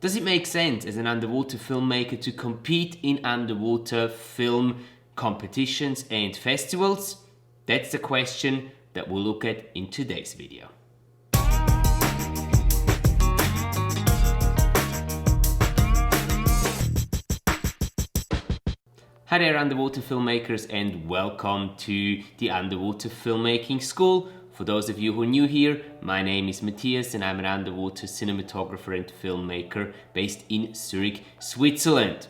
Does it make sense as an underwater filmmaker to compete in underwater film competitions and festivals? That's the question that we'll look at in today's video. Hi there underwater filmmakers, and welcome to the Underwater Filmmaking School. For those of you who are new here, my name is Matthias and I'm an underwater cinematographer and filmmaker based in Zurich, Switzerland.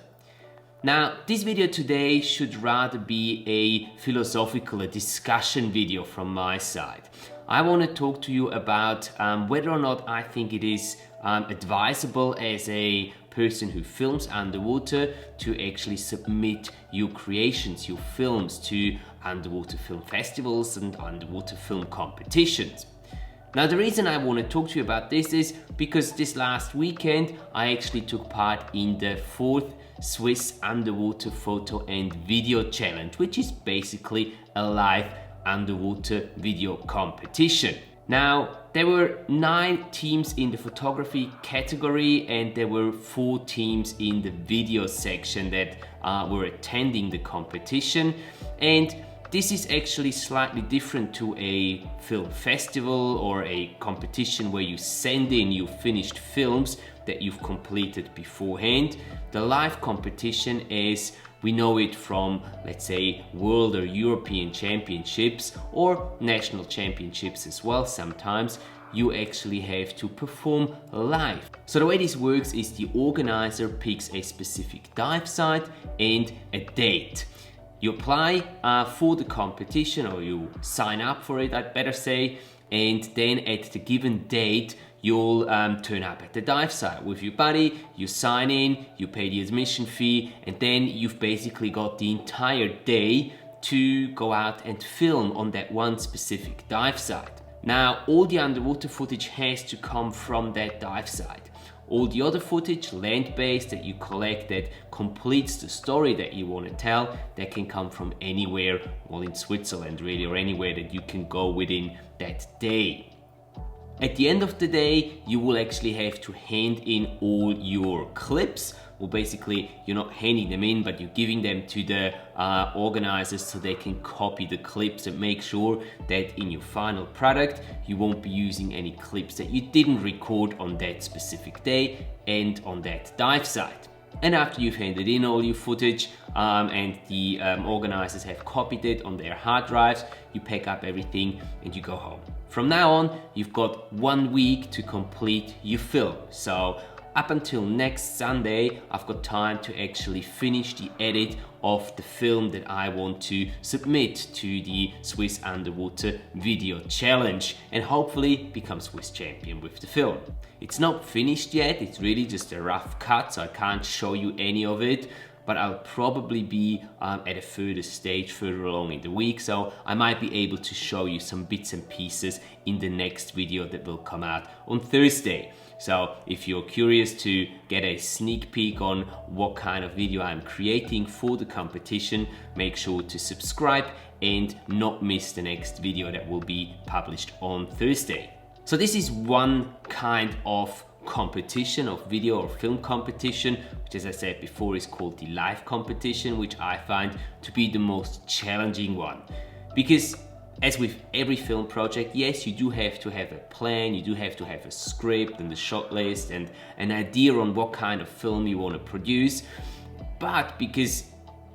Now, this video today should rather be a philosophical, a discussion video from my side. I want to talk to you about whether or not I think it is advisable as a person who films underwater to actually submit your creations, your films to underwater film festivals and underwater film competitions. Now, the reason I want to talk to you about this is because this last weekend I actually took part in the 4th Swiss Underwater Photo and Video Challenge, which is basically a live underwater video competition. Now, there were 9 teams in the photography category and there were 4 teams in the video section that were attending the competition. And this is actually slightly different to a film festival or a competition where you send in your finished films that you've completed beforehand. The live competition, as we know it from, let's say, world or European championships or national championships as well, sometimes you actually have to perform live. So the way this works is the organizer picks a specific dive site and a date. You apply for the competition, or you sign up for it, I'd better say, and then at the given date you'll turn up at the dive site with your buddy, you sign in, you pay the admission fee, and then you've basically got the entire day to go out and film on that one specific dive site. Now, all the underwater footage has to come from that dive site. All the other footage, land-based, that you collect that completes the story that you want to tell, that can come from anywhere, well, in Switzerland really, or anywhere that you can go within that day. At the end of the day, you will actually have to hand in all your clips. Well, basically, you're not handing them in, but you're giving them to the organizers so they can copy the clips and make sure that in your final product, you won't be using any clips that you didn't record on that specific day and on that dive site. And after you've handed in all your footage and the organizers have copied it on their hard drives, you pack up everything and you go home. From now on, you've got 1 week to complete your film. So up until next Sunday, I've got time to actually finish the edit of the film that I want to submit to the Swiss Underwater Video Challenge and hopefully become Swiss champion with the film. It's not finished yet, it's really just a rough cut, so I can't show you any of it, but I'll probably be at a further stage further along in the week, so I might be able to show you some bits and pieces in the next video that will come out on Thursday. So if you're curious to get a sneak peek on what kind of video I'm creating for the competition, make sure to subscribe and not miss the next video that will be published on Thursday. So this is one kind of competition, of video or film competition, which, as I said before, is called the live competition, which I find to be the most challenging one. Because as with every film project, yes, you do have to have a plan, you do have to have a script and a shot list and an idea on what kind of film you want to produce, but because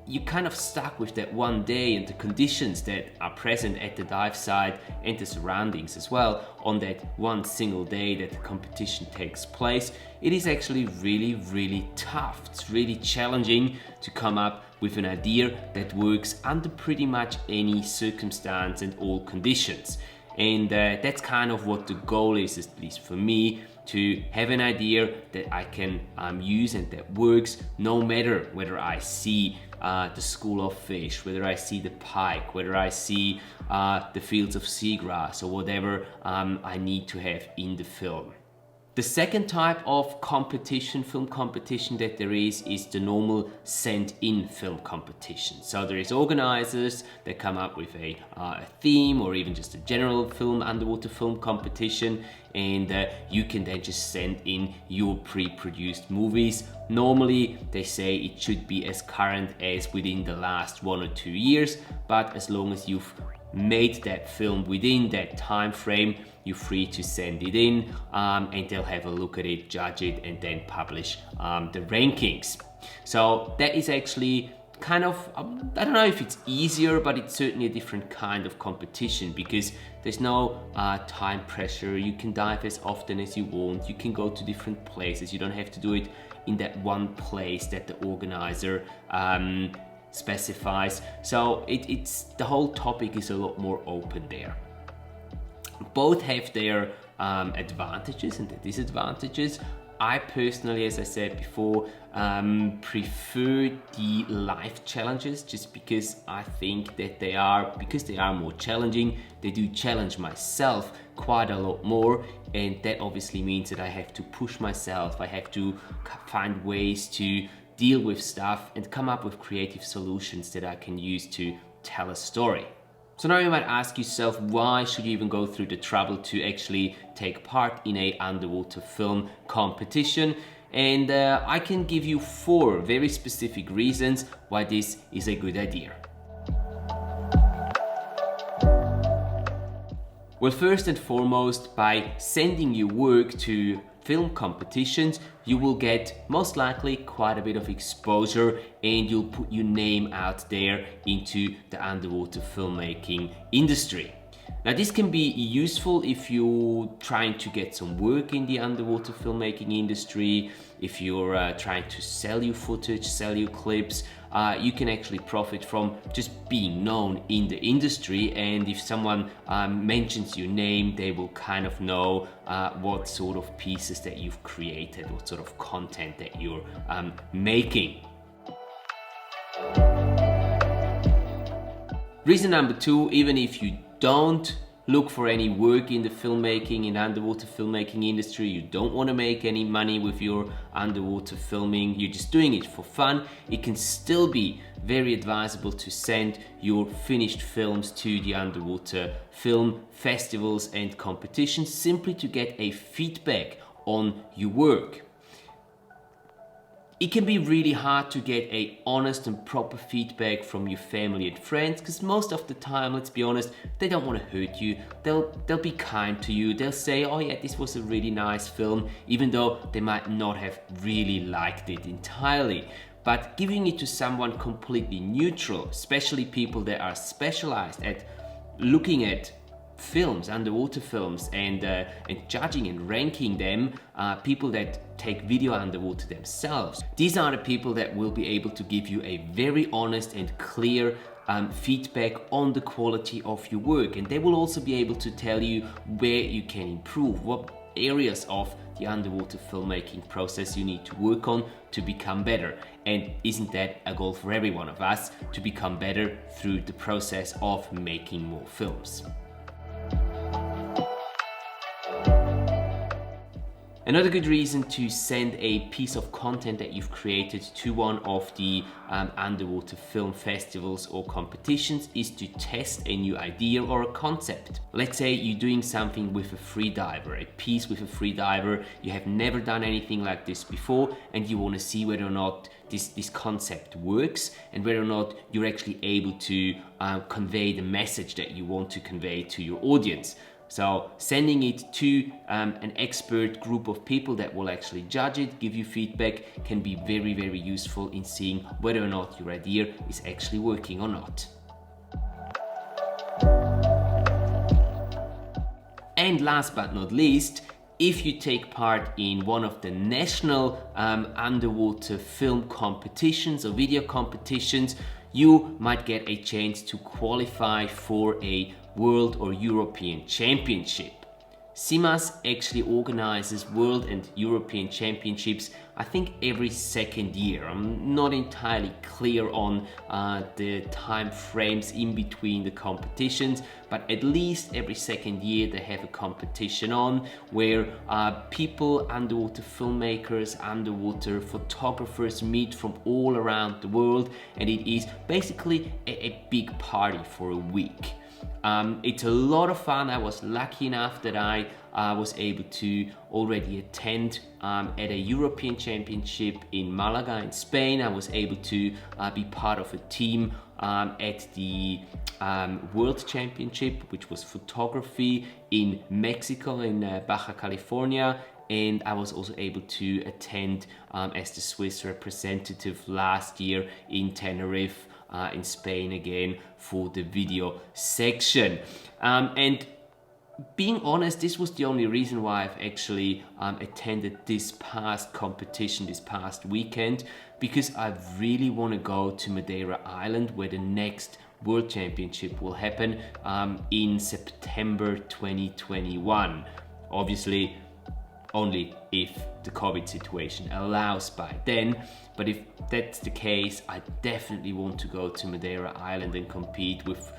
you're kind of stuck with that one day and the conditions that are present at the dive site and the surroundings as well on that one single day that the competition takes place, it is actually really tough. It's really challenging to come up with an idea that works under pretty much any circumstance and all conditions. And that's kind of what the goal is, at least for me, to have an idea that I can use and that works no matter whether I see the school of fish, whether I see the pike, whether I see the fields of seagrass or whatever I need to have in the film. The second type of competition, film competition that there is the normal send-in film competition. So there is organizers that come up with a theme or even just a general film, underwater film competition, and you can then just send in your pre-produced movies. Normally they say it should be as current as within the last 1 or 2 years, but as long as you've made that film within that time frame, you're free to send it in, and they'll have a look at it, judge it, and then publish the rankings. So that is actually kind of, I don't know if it's easier, but it's certainly a different kind of competition because there's no time pressure. You can dive as often as you want. You can go to different places. You don't have to do it in that one place that the organizer specifies. So it's the whole topic is a lot more open there. Both have their advantages and their disadvantages. I personally, as I said before, prefer the life challenges just because I think that they are more challenging. They do challenge myself quite a lot more, and that obviously means that I have to push myself. I have to find ways to deal with stuff and come up with creative solutions that I can use to tell a story. So now you might ask yourself, why should you even go through the trouble to actually take part in a underwater film competition? And I can give you 4 very specific reasons why this is a good idea. Well, first and foremost, by sending your work to film competitions, you will get most likely quite a bit of exposure and you'll put your name out there into the underwater filmmaking industry. Now this can be useful if you're trying to get some work in the underwater filmmaking industry, if you're trying to sell your footage, sell your clips. You can actually profit from just being known in the industry, and if someone mentions your name, they will kind of know what sort of pieces that you've created, what sort of content that you're making. Reason number 2, even if you don't look for any work in the filmmaking, in underwater filmmaking industry, you don't want to make any money with your underwater filming, you're just doing it for fun, it can still be very advisable to send your finished films to the underwater film festivals and competitions simply to get a feedback on your work. It can be really hard to get a honest and proper feedback from your family and friends because most of the time, let's be honest, they don't want to hurt you. They'll be kind to you. They'll say, oh yeah, this was a really nice film, even though they might not have really liked it entirely. But giving it to someone completely neutral, especially people that are specialized at looking at films, underwater films, and judging and ranking them, people that take video underwater themselves. These are the people that will be able to give you a very honest and clear feedback on the quality of your work, and they will also be able to tell you where you can improve, what areas of the underwater filmmaking process you need to work on to become better. And isn't that a goal for every one of us, to become better through the process of making more films? Another good reason to send a piece of content that you've created to one of the underwater film festivals or competitions is to test a new idea or a concept. Let's say you're doing something with a freediver, a piece with a freediver, you have never done anything like this before, and you want to see whether or not this concept works and whether or not you're actually able to convey the message that you want to convey to your audience. So sending it to an expert group of people that will actually judge it, give you feedback, can be very, very useful in seeing whether or not your idea is actually working or not. And last but not least, if you take part in one of the national underwater film competitions or video competitions, you might get a chance to qualify for a World or European Championship. CIMAS actually organizes World and European Championships, I think every second year. I'm not entirely clear on the time frames in between the competitions, but at least every second year they have a competition on where people, underwater filmmakers, underwater photographers meet from all around the world, and it is basically a big party for a week. It's a lot of fun. I was lucky enough that I was able to already attend at a European Championship in Malaga in Spain. I was able to be part of a team at the World Championship, which was photography in Mexico, in Baja California. And I was also able to attend as the Swiss representative last year in Tenerife, in Spain again, for the video section. And being honest, this was the only reason why I've actually attended this past competition, this past weekend, because I really want to go to Madeira Island, where the next World Championship will happen in September 2021. Obviously, only if the COVID situation allows by then. But if that's the case, I definitely want to go to Madeira Island and compete with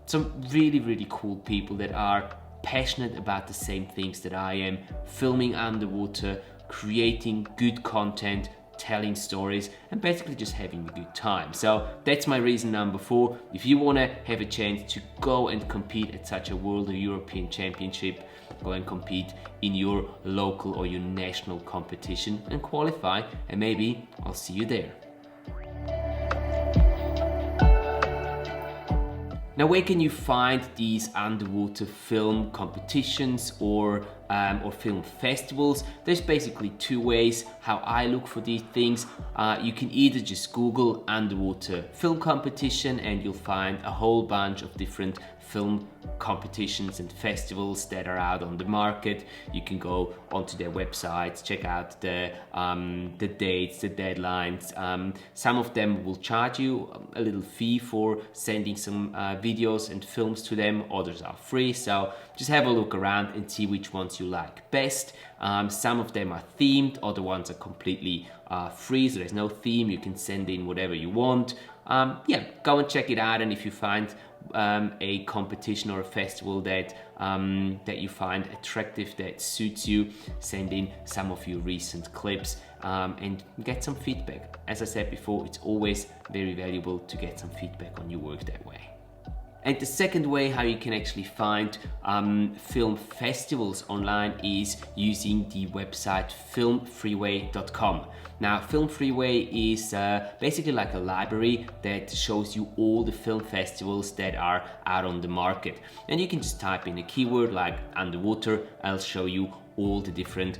some really, really cool people that are passionate about the same things that I am, filming underwater, creating good content, telling stories, and basically just having a good time. So that's my reason number 4. If you want to have a chance to go and compete at such a World or European Championship, go and compete in your local or your national competition and qualify, and maybe I'll see you there. Now, where can you find these underwater film competitions or film festivals? There's basically 2 ways how I look for these things. You can either just Google underwater film competition and you'll find a whole bunch of different film competitions and festivals that are out on the market. You can go onto their websites, check out the dates, the deadlines. Some of them will charge you a little fee for sending some videos and films to them. Others are free. So just have a look around and see which ones you like best. Some of them are themed, other ones are completely free, so there's no theme. You can send in whatever you want. Yeah, go and check it out, and if you find a competition or a festival that you find attractive, that suits you, send in some of your recent clips and get some feedback. As I said before, it's always very valuable to get some feedback on your work that way. And the second way how you can actually find film festivals online is using the website filmfreeway.com. Now, Film Freeway is basically like a library that shows you all the film festivals that are out on the market. And you can just type in a keyword like underwater. I'll show you all the different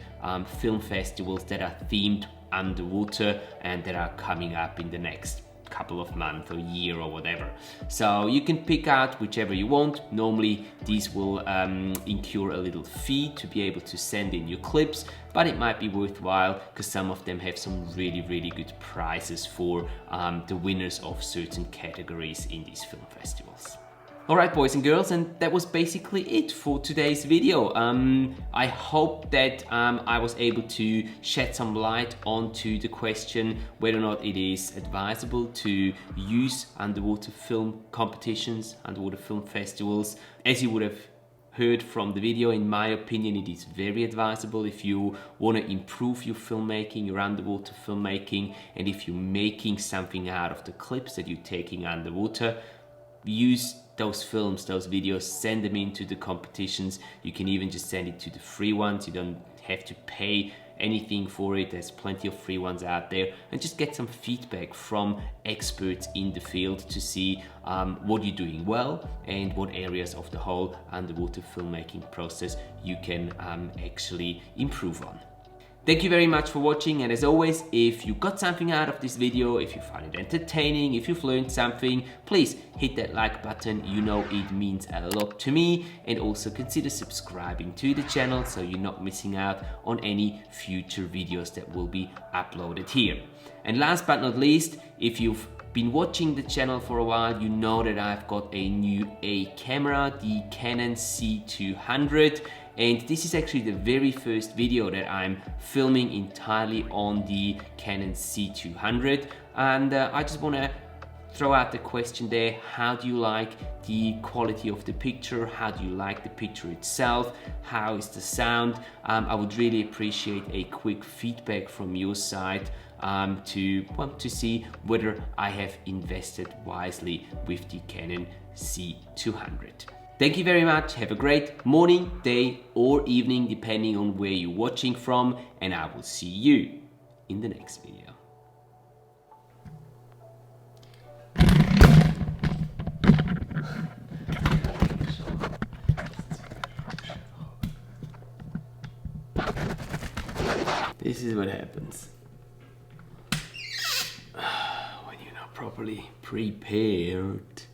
film festivals that are themed underwater and that are coming up in the next couple of months or year or whatever. So you can pick out whichever you want. Normally these will incur a little fee to be able to send in your clips, but it might be worthwhile because some of them have some really, really good prizes for the winners of certain categories in these film festivals. Alright, boys and girls, and that was basically it for today's video. I hope that I was able to shed some light onto the question whether or not it is advisable to use underwater film competitions, underwater film festivals. As you would have heard from the video, in my opinion, it is very advisable if you want to improve your filmmaking, your underwater filmmaking, and if you're making something out of the clips that you're taking underwater. Use those films, those videos, send them into the competitions. You can even just send it to the free ones. You don't have to pay anything for it. There's plenty of free ones out there, and just get some feedback from experts in the field to see what you're doing well and what areas of the whole underwater filmmaking process you can actually improve on. Thank you very much for watching, and as always, if you got something out of this video, if you found it entertaining, if you've learned something, please hit that like button. You know it means a lot to me, and also consider subscribing to the channel so you're not missing out on any future videos that will be uploaded here. And last but not least, if you've been watching the channel for a while, you know that I've got a new A camera, the Canon C200. and this is actually the very first video that I'm filming entirely on the Canon C200, and I just want to throw out the question there: how do you like the quality of the picture? How do you like the picture itself? How is the sound? I would really appreciate a quick feedback from your side to see whether I have invested wisely with the Canon C200. Thank you very much. Have a great morning, day or evening depending on where you're watching from, and I will see you in the next video. This is what happens when you're not properly prepared.